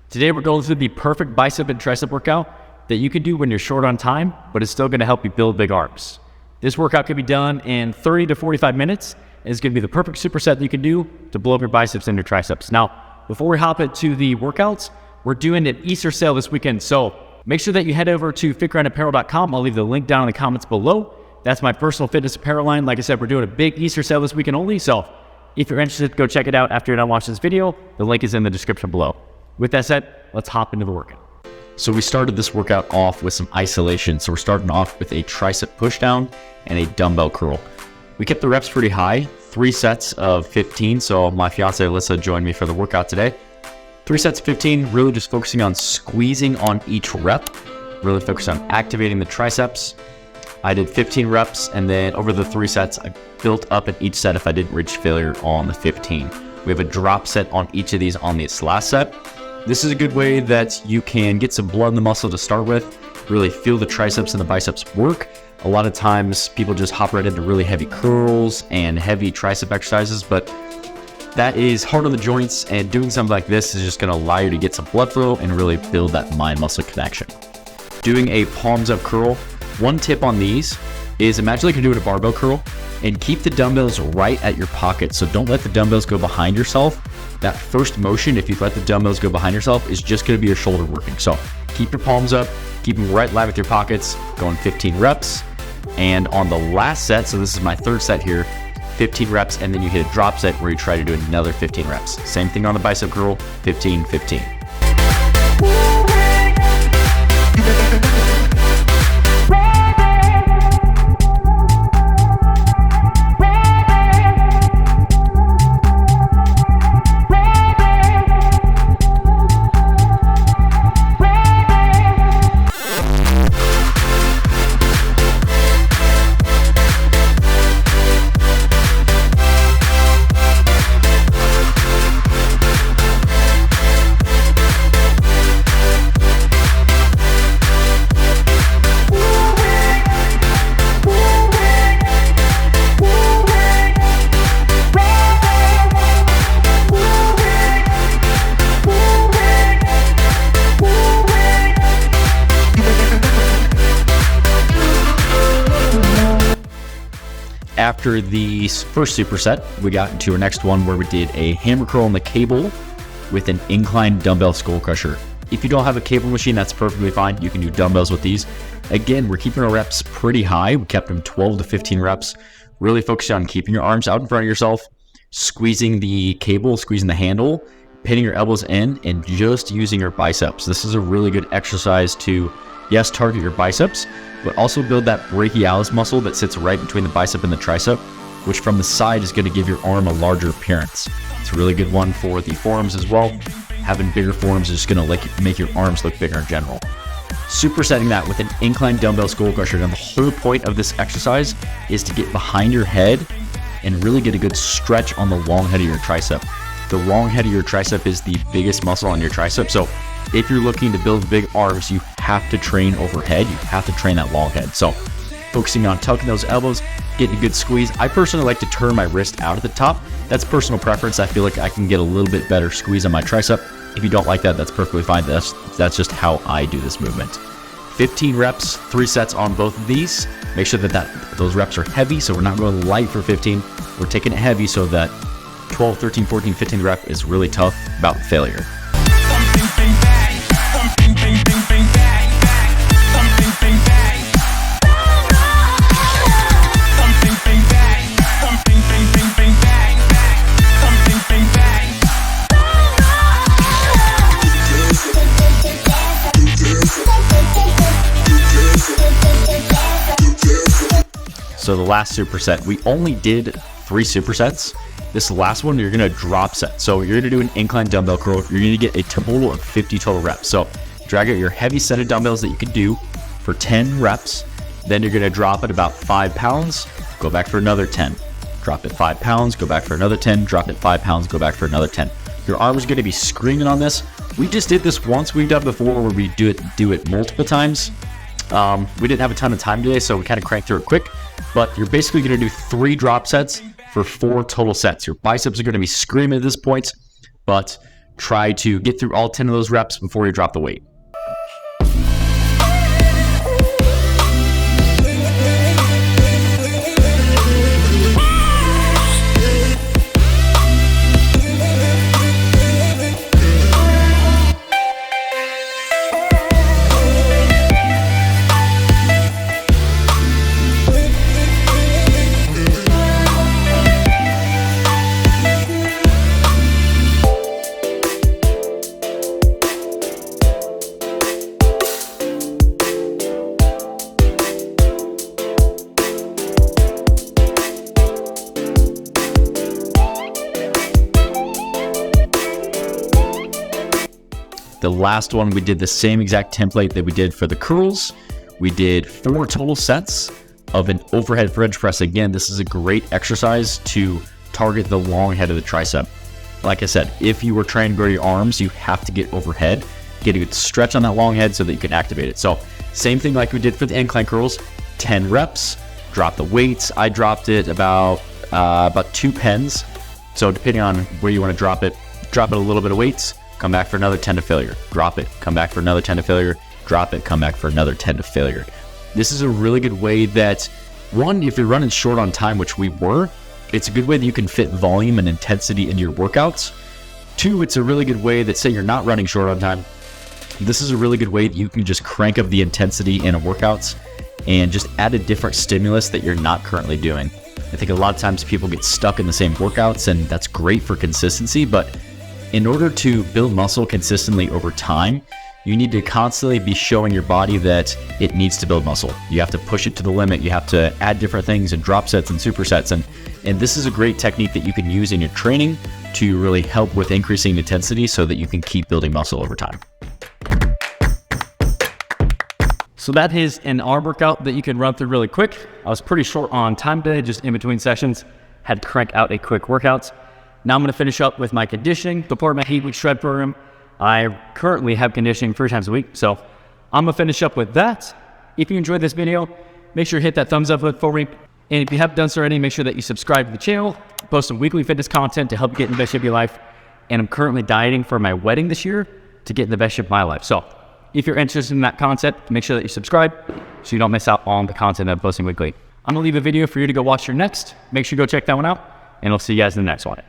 Today we're going through the perfect bicep and tricep workout that you can do when you're short on time, but it's still going to help you build big arms. This workout can be done in 30 to 45 minutes, and it's going to be the perfect superset that you can do to blow up your biceps and your triceps. Now, before we hop into the workouts, we're doing an Easter sale this weekend, so make sure that you head over to fitgrindapparel.com. I'll leave the link down in the comments below. That's my personal fitness apparel line. Like I said, we're doing a big Easter sale this weekend only, so if you're interested, go check it out after you're done watching this video. The link is in the description below. With that said, let's hop into the workout. So we started this workout off with some isolation. So we're starting off with a tricep pushdown and a dumbbell curl. We kept the reps pretty high, 3 sets of 15. So my fiance Alyssa joined me for the workout today. 3 sets of 15, really just focusing on squeezing on each rep, really focused on activating the triceps. I did 15 reps, and then over the 3 sets, I built up in each set if I didn't reach failure on the 15. We have a drop set on each of these on this last set. This is a good way that you can get some blood in the muscle to start with, really feel the triceps and the biceps work. A lot of times people just hop right into really heavy curls and heavy tricep exercises, but that is hard on the joints, and doing something like this is just going to allow you to get some blood flow and really build that mind-muscle connection. Doing a palms up curl, one tip on these is imagine like you're doing a barbell curl and keep the dumbbells right at your pocket. So don't let the dumbbells go behind yourself. That first motion, if you let the dumbbells go behind yourself, is just going to be your shoulder working. So keep your palms up, keep them right live with your pockets, going 15 reps. And on the last set, so this is my 3rd set here, 15 reps, and then you hit a drop set where you try to do another 15 reps. Same thing on the bicep curl, 15, 15. After the first superset, we got into our next one where we did a hammer curl on the cable with an inclined dumbbell skull crusher. If you don't have a cable machine, that's perfectly fine. You can do dumbbells with these. Again, we're keeping our reps pretty high. We kept them 12 to 15 reps. Really focusing on keeping your arms out in front of yourself, squeezing the cable, squeezing the handle, pinning your elbows in, and just using your biceps. This is a really good exercise to, yes, target your biceps, but also build that brachialis muscle that sits right between the bicep and the tricep, which from the side is going to give your arm a larger appearance. It's a really good one for the forearms as well. Having bigger forearms is just going to make your arms look bigger in general. Supersetting that with an inclined dumbbell skull crusher. Now the whole point of this exercise is to get behind your head and really get a good stretch on the long head of your tricep. The long head of your tricep is the biggest muscle on your tricep, so if you're looking to build big arms, you have to train overhead. You have to train that long head. So focusing on tucking those elbows, getting a good squeeze. I personally like to turn my wrist out at the top. That's personal preference. I feel like I can get a little bit better squeeze on my tricep. If you don't like that, that's perfectly fine. That's just how I do this movement. 15 reps, 3 sets on both of these. Make sure that those reps are heavy, so we're not going light for 15. We're taking it heavy so that 12, 13, 14, 15 rep is really tough about failure. So the last superset, we only did 3 supersets. This last one, you're gonna drop set. So you're gonna do an incline dumbbell curl. You're gonna get a total of 50 total reps. So drag out your heavy set of dumbbells that you can do for 10 reps. Then you're gonna drop at about 5 pounds, go back for another 10. Drop at 5 pounds, go back for another 10. Drop at 5 pounds, go back for another 10. Your arm is gonna be screaming on this. We just did this once. We've done before where we do it multiple times. We didn't have a ton of time today, so we kind of cranked through it quick. But you're basically going to do 3 drop sets for 4 total sets. Your biceps are going to be screaming at this point, but try to get through all 10 of those reps before you drop the weight. The last one, we did the same exact template that we did for the curls. We did 4 total sets of an overhead bench press. Again, this is a great exercise to target the long head of the tricep. Like I said, if you were trying to grow your arms, you have to get overhead, get a good stretch on that long head so that you can activate it. So same thing like we did for the incline curls, 10 reps, drop the weights. I dropped it about 2 pens. So depending on where you want to drop it a little bit of weights, come back for another 10 to failure, drop it, come back for another 10 to failure, drop it, come back for another 10 to failure. This is a really good way that, one, if you're running short on time, which we were, it's a good way that you can fit volume and intensity into your workouts. 2, it's a really good way that, say you're not running short on time, this is a really good way that you can just crank up the intensity in a workouts and just add a different stimulus that you're not currently doing. I think a lot of times people get stuck in the same workouts, and that's great for consistency, but in order to build muscle consistently over time, you need to constantly be showing your body that it needs to build muscle. You have to push it to the limit. You have to add different things and drop sets and supersets. And this is a great technique that you can use in your training to really help with increasing intensity so that you can keep building muscle over time. So that is an arm workout that you can run through really quick. I was pretty short on time today, just in between sessions, had to crank out a quick workout. Now I'm going to finish up with my conditioning, support my 8-week shred program. I currently have conditioning 3 times a week, so I'm going to finish up with that. If you enjoyed this video, make sure to hit that thumbs up button for me. And if you haven't done so already, make sure that you subscribe to the channel. I post some weekly fitness content to help you get in the best shape of your life. And I'm currently dieting for my wedding this year to get in the best shape of my life. So if you're interested in that content, make sure that you subscribe so you don't miss out on the content I'm posting weekly. I'm going to leave a video for you to go watch your next. Make sure you go check that one out, and I'll see you guys in the next one.